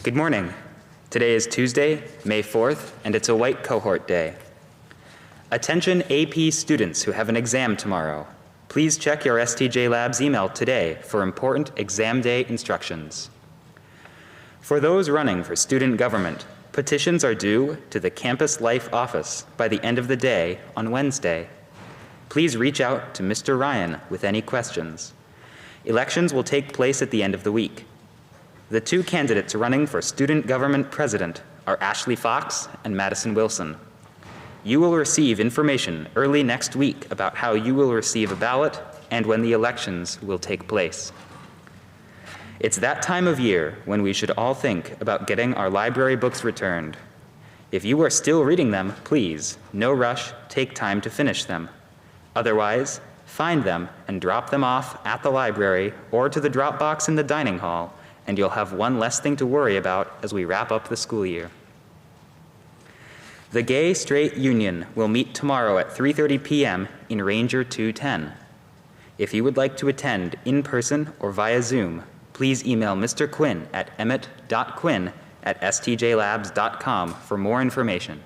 Good morning. Today is Tuesday, May 4th, and it's a white cohort day. Attention AP students who have an exam tomorrow. Please check your STJ Labs email today for important exam day instructions. For those running for student government, petitions are due to the Campus Life office by the end of the day on Wednesday. Please reach out to Mr. Ryan with any questions. Elections will take place at the end of the week. The two candidates running for student government president are Ashley Fox and Madison Wilson. You will receive information early next week about how you will receive a ballot and when the elections will take place. It's that time of year when we should all think about getting our library books returned. If you are still reading them, please, no rush, take time to finish them. Otherwise, find them and drop them off at the library or to the drop box in the dining hall, and you'll have one less thing to worry about as we wrap up the school year. The Gay Straight Union will meet tomorrow at 3:30 p.m. in Ranger 210. If you would like to attend in person or via Zoom, please email Mr. Quinn at emmett.quinn@stjlabs.com for more information.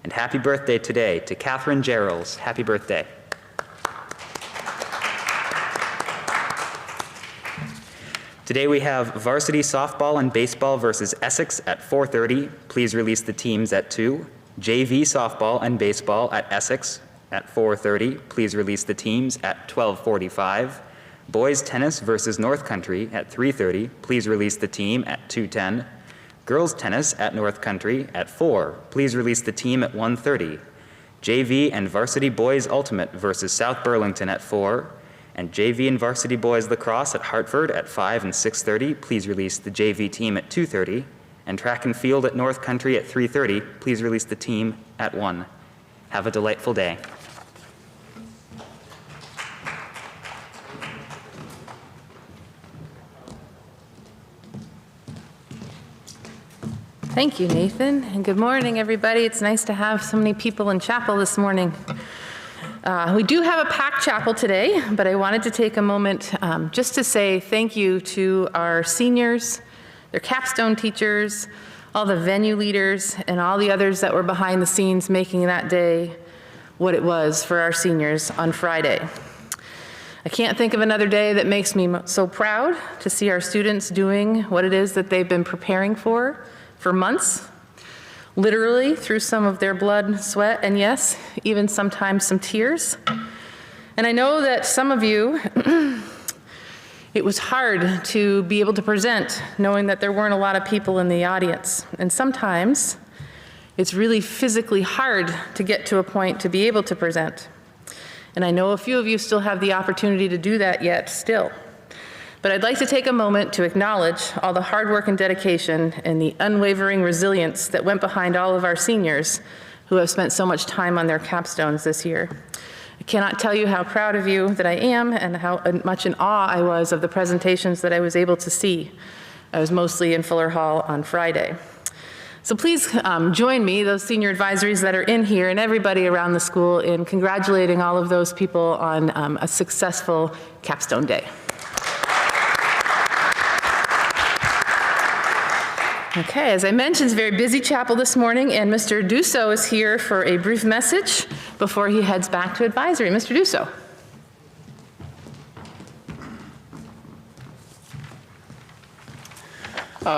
And happy birthday today to Catherine Gerals. Happy birthday. Today we have varsity softball and baseball versus Essex at 4:30. Please release the teams at 2. JV softball and baseball at Essex at 4:30. Please release the teams at 12:45. Boys tennis versus North Country at 3:30. Please release the team at 2:10. Girls tennis at North Country at 4. Please release the team at 1:30. JV and varsity boys ultimate versus South Burlington at 4. And JV and varsity boys lacrosse at Hartford at 5 and 6:30. Please release the JV team at 2:30. And track and field at North Country at 3:30. Please release the team at 1. Have a delightful day. Thank you, Nathan, and good morning, everybody. It's nice to have so many people in chapel this morning. We do have a packed chapel today, but I wanted to take a moment just to say thank you to our seniors, their capstone teachers, all the venue leaders, and all the others that were behind the scenes making that day what it was for our seniors on Friday. I can't think of another day that makes me so proud to see our students doing what it is that they've been preparing for months, literally through some of their blood, sweat, and yes, even sometimes some tears. And I know that some of you, it was hard to be able to present knowing that there weren't a lot of people in the audience. And sometimes it's really physically hard to get to a point to be able to present. And I know a few of you still have the opportunity to do that yet still. But I'd like to take a moment to acknowledge all the hard work and dedication and the unwavering resilience that went behind all of our seniors who have spent so much time on their capstones this year. I cannot tell you how proud of you that I am and how much in awe I was of the presentations that I was able to see. I was mostly in Fuller Hall on Friday. So please join me, those senior advisories that are in here and everybody around the school, in congratulating all of those people on a successful capstone day. Okay, as I mentioned, it's a very busy chapel this morning, and Mr. Dusso is here for a brief message before he heads back to advisory. Mr. Dusso.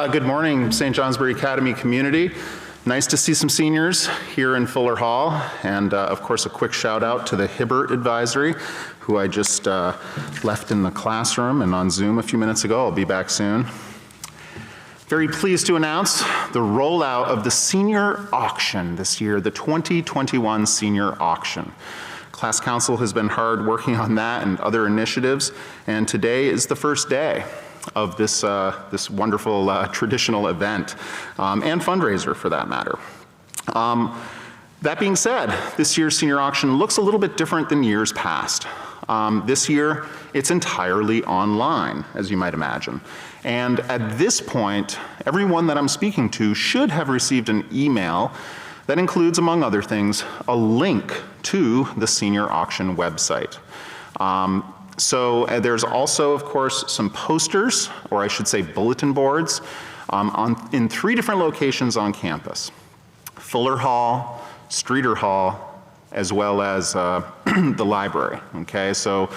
Good morning, St. Johnsbury Academy community. Nice to see some seniors here in Fuller Hall, and of course a quick shout out to the Hibbert advisory, who I just left in the classroom and on Zoom a few minutes ago. I'll be back soon. Very pleased to announce the rollout of the senior auction this year, the 2021 senior auction. Class Council has been hard working on that and other initiatives, and today is the first day of this, this wonderful traditional event and fundraiser for that matter. That being said, this year's senior auction looks a little bit different than years past. This year, it's entirely online, as you might imagine. And at this point, everyone that I'm speaking to should have received an email that includes, among other things, a link to the senior auction website. So there's also, of course, some posters, or I should say bulletin boards, in 3 different locations on campus: Fuller Hall, Streeter Hall, as well as the library, okay? So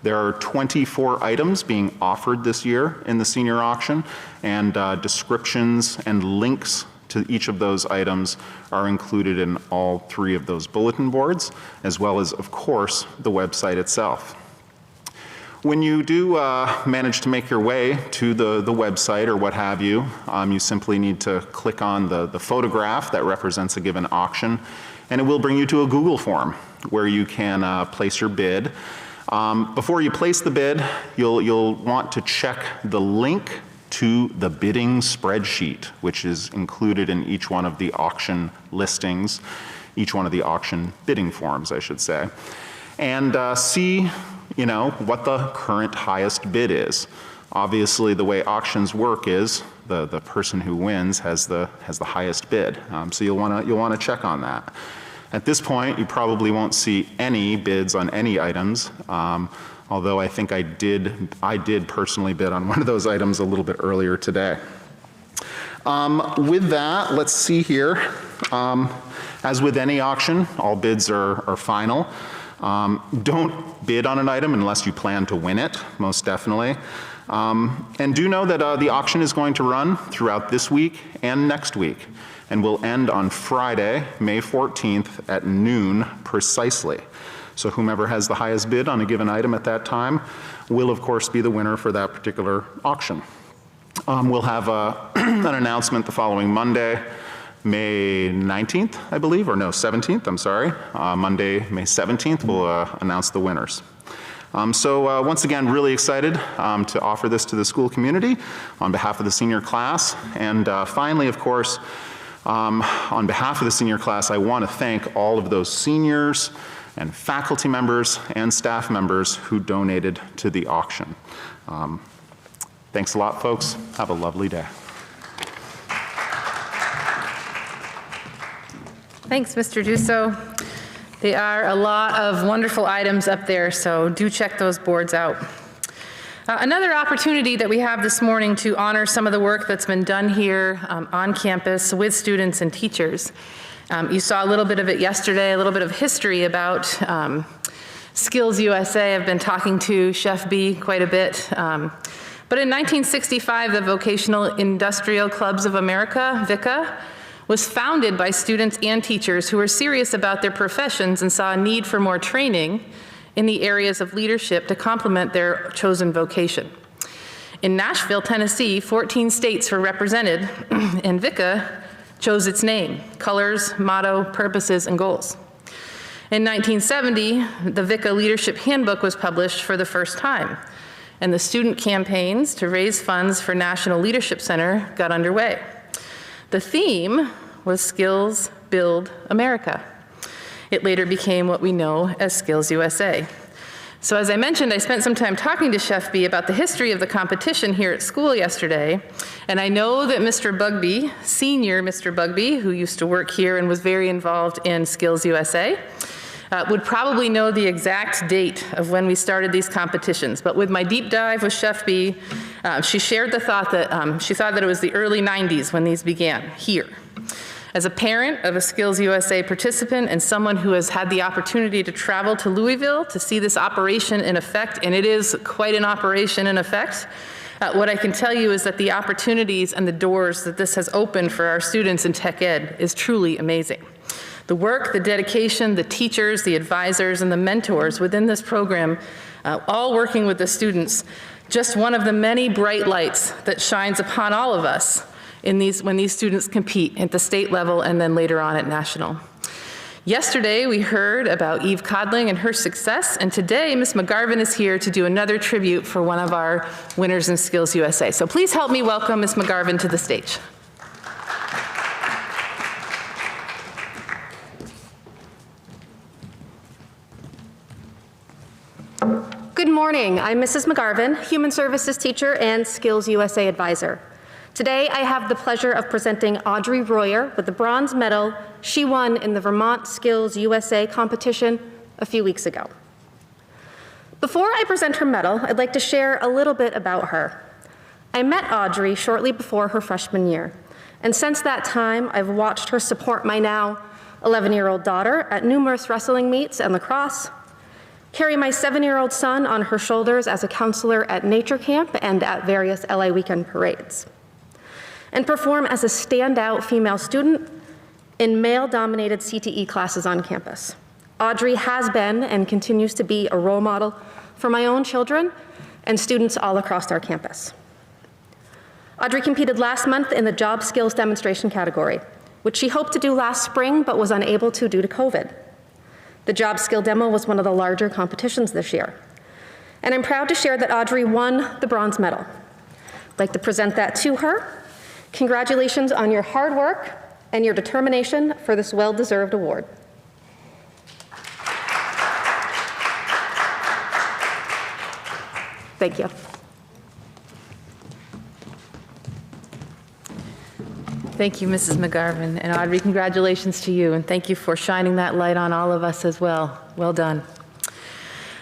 there are 24 items being offered this year in the senior auction, and descriptions and links to each of those items are included in all 3 of those bulletin boards, as well as, of course, the website itself. When you do manage to make your way to the website or what have you, you simply need to click on the photograph that represents a given auction, and it will bring you to a Google form where you can place your bid. Before you place the bid, you'll want to check the link to the bidding spreadsheet, which is included in each one of the auction listings, each one of the auction bidding forms, I should say, and see, you know, what the current highest bid is. Obviously, the way auctions work is the person who wins has the highest bid, so you'll want to check on that. At this point, you probably won't see any bids on any items, although I think I did personally bid on one of those items a little bit earlier today. With that, let's see here. As with any auction, all bids are final. Don't bid on an item unless you plan to win it, most definitely. And do know that the auction is going to run throughout this week and next week, and will end on Friday, May 14th at noon precisely. So whomever has the highest bid on a given item at that time will, of course, be the winner for that particular auction. We'll have an announcement the following Monday, May 19th, I believe, or no, 17th, I'm sorry. Monday, May 17th, we'll announce the winners. So once again, really excited to offer this to the school community on behalf of the senior class. And finally, of course, on behalf of the senior class, I want to thank all of those seniors and faculty members and staff members who donated to the auction. Thanks a lot, folks. Have a lovely day. Thanks, Mr. Dusso. There are a lot of wonderful items up there, so do check those boards out. Another opportunity that we have this morning to honor some of the work that's been done here on campus with students and teachers. You saw a little bit of it yesterday, a little bit of history about Skills USA. I've been talking to Chef B quite a bit. But in 1965, the Vocational Industrial Clubs of America, VICA, was founded by students and teachers who were serious about their professions and saw a need for more training in the areas of leadership to complement their chosen vocation. In Nashville, Tennessee, 14 states were represented, and VICA chose its name, colors, motto, purposes, and goals. In 1970, the VICA Leadership Handbook was published for the first time, and the student campaigns to raise funds for National Leadership Center got underway. The theme was Skills Build America. It later became what we know as Skills USA. So as I mentioned, I spent some time talking to Chef B about the history of the competition here at school yesterday, and I know that Mr. Bugby, senior Mr. Bugby, who used to work here and was very involved in Skills USA, would probably know the exact date of when we started these competitions. But with my deep dive with Chef B, she shared the thought that she thought that it was the early 90s when these began here. As a parent of a Skills USA participant and someone who has had the opportunity to travel to Louisville to see this operation in effect, and it is quite an operation in effect, what I can tell you is that the opportunities and the doors that this has opened for our students in tech ed is truly amazing. The work, the dedication, the teachers, the advisors, and the mentors within this program, all working with the students, just one of the many bright lights that shines upon all of us in when these students compete at the state level and then later on at national. Yesterday, we heard about Eve Codling and her success, and today, Ms. McGarvin is here to do another tribute for one of our winners in Skills USA. So please help me welcome Ms. McGarvin to the stage. Good morning. I'm Mrs. McGarvin, Human Services teacher and Skills USA advisor. Today, I have the pleasure of presenting Audrey Royer with the bronze medal she won in the Vermont Skills USA competition a few weeks ago. Before I present her medal, I'd like to share a little bit about her. I met Audrey shortly before her freshman year, and since that time, I've watched her support my now 11-year-old daughter at numerous wrestling meets and lacrosse, carry my 7-year-old son on her shoulders as a counselor at nature camp and at various LA weekend parades, and perform as a standout female student in male-dominated CTE classes on campus. Audrey has been and continues to be a role model for my own children and students all across our campus. Audrey competed last month in the job skills demonstration category, which she hoped to do last spring but was unable to due to COVID. The job skill demo was one of the larger competitions this year. And I'm proud to share that Audrey won the bronze medal. I'd like to present that to her. Congratulations on your hard work and your determination for this well-deserved award. Thank you. Thank you, Mrs. McGarvin. And Audrey, congratulations to you, and thank you for shining that light on all of us as well. Well done.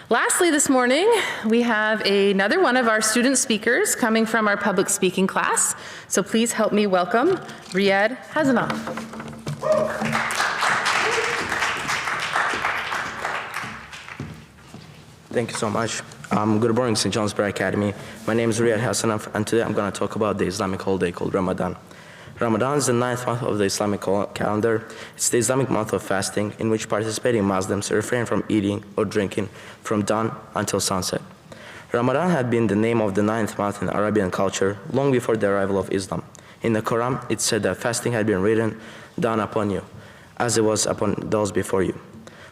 Lastly, this morning, we have another one of our student speakers coming from our public speaking class. So please help me welcome Riyadh Hasanoff. Thank you so much. Good morning, St. Johnsbury Academy. My name is Riyadh Hasanoff, and today I'm going to talk about the Islamic holiday called Ramadan. Ramadan is the 9th month of the Islamic calendar. It's the Islamic month of fasting in which participating Muslims refrain from eating or drinking from dawn until sunset. Ramadan had been the name of the 9th month in Arabian culture long before the arrival of Islam. In the Quran, it said that fasting had been written down upon you, as it was upon those before you,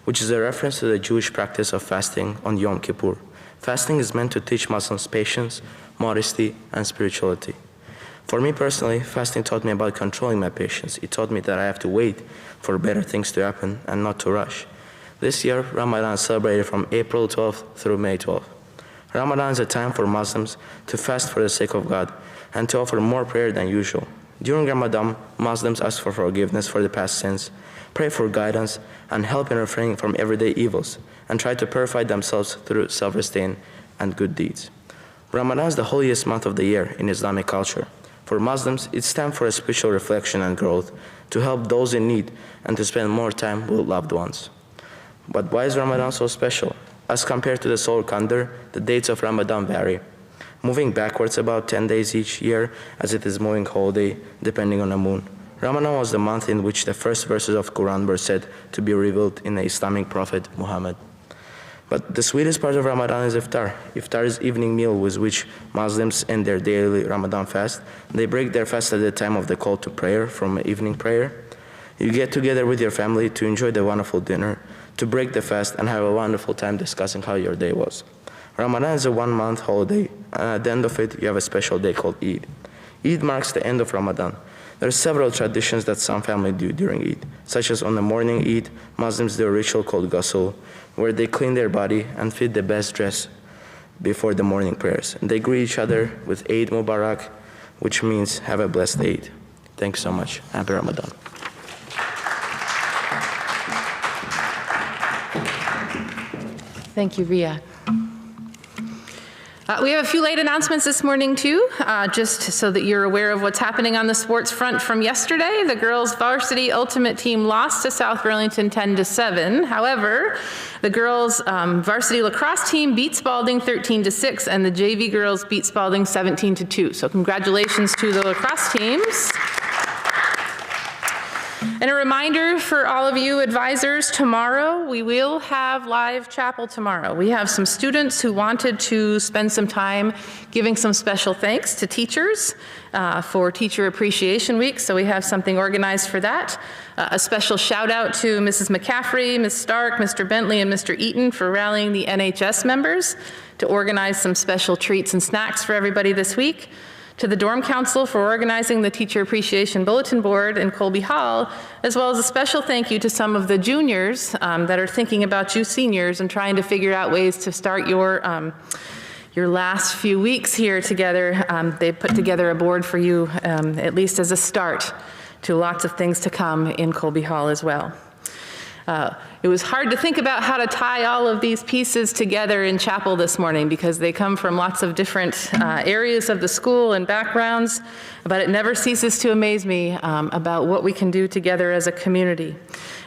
which is a reference to the Jewish practice of fasting on Yom Kippur. Fasting is meant to teach Muslims patience, modesty, and spirituality. For me personally, fasting taught me about controlling my patience. It taught me that I have to wait for better things to happen and not to rush. This year, Ramadan is celebrated from April 12th through May 12th. Ramadan is a time for Muslims to fast for the sake of God and to offer more prayer than usual. During Ramadan, Muslims ask for forgiveness for the past sins, pray for guidance, and help in refraining from everyday evils, and try to purify themselves through self-restraint and good deeds. Ramadan is the holiest month of the year in Islamic culture. For Muslims, it's time for a spiritual reflection and growth, to help those in need, and to spend more time with loved ones. But why is Ramadan so special? As compared to the solar calendar, the dates of Ramadan vary, moving backwards about 10 days each year as it is moving holiday depending on the moon. Ramadan was the month in which the first verses of Quran were said to be revealed in the Islamic prophet Muhammad. But the sweetest part of Ramadan is iftar. Iftar is evening meal with which Muslims end their daily Ramadan fast. They break their fast at the time of the call to prayer from evening prayer. You get together with your family to enjoy the wonderful dinner, to break the fast and have a wonderful time discussing how your day was. Ramadan is a one-month holiday, and at the end of it, you have a special day called Eid. Eid marks the end of Ramadan. There are several traditions that some families do during Eid, such as on the morning Eid, Muslims do a ritual called ghusl, where they clean their body and fit the best dress before the morning prayers. And they greet each other with Eid Mubarak, which means have a blessed Eid. Thanks so much. Happy Ramadan. Thank you, Riyadh. We have a few late announcements this morning too, just so that you're aware of what's happening on the sports front from yesterday. The girls varsity ultimate team lost to South Burlington 10-7. However, the girls varsity lacrosse team beat Spalding 13-6, and the JV girls beat Spalding 17-2. So congratulations to the lacrosse teams. And a reminder for all of you advisors, tomorrow we will have live chapel tomorrow. We have some students who wanted to spend some time giving some special thanks to teachers for Teacher Appreciation Week, so we have something organized for that. A special shout out to Mrs. McCaffrey, Ms. Stark, Mr. Bentley, and Mr. Eaton for rallying the NHS members to organize some special treats and snacks for everybody this week. To the Dorm Council for organizing the Teacher Appreciation Bulletin Board in Colby Hall, as well as a special thank you to some of the juniors that are thinking about you seniors and trying to figure out ways to start your last few weeks here together. They put together a board for you, at least as a start to lots of things to come in Colby Hall as well. It was hard to think about how to tie all of these pieces together in chapel this morning because they come from lots of different areas of the school and backgrounds, but it never ceases to amaze me about what we can do together as a community.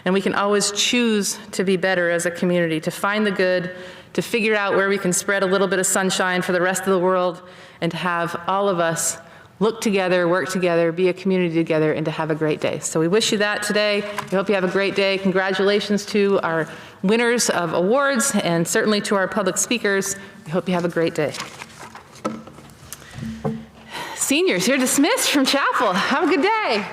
And we can always choose to be better as a community, to find the good, to figure out where we can spread a little bit of sunshine for the rest of the world, and to have all of us look together, work together, be a community together, and to have a great day. So we wish you that today. We hope you have a great day. Congratulations to our winners of awards, and certainly to our public speakers. We hope you have a great day. Seniors, you're dismissed from chapel. Have a good day.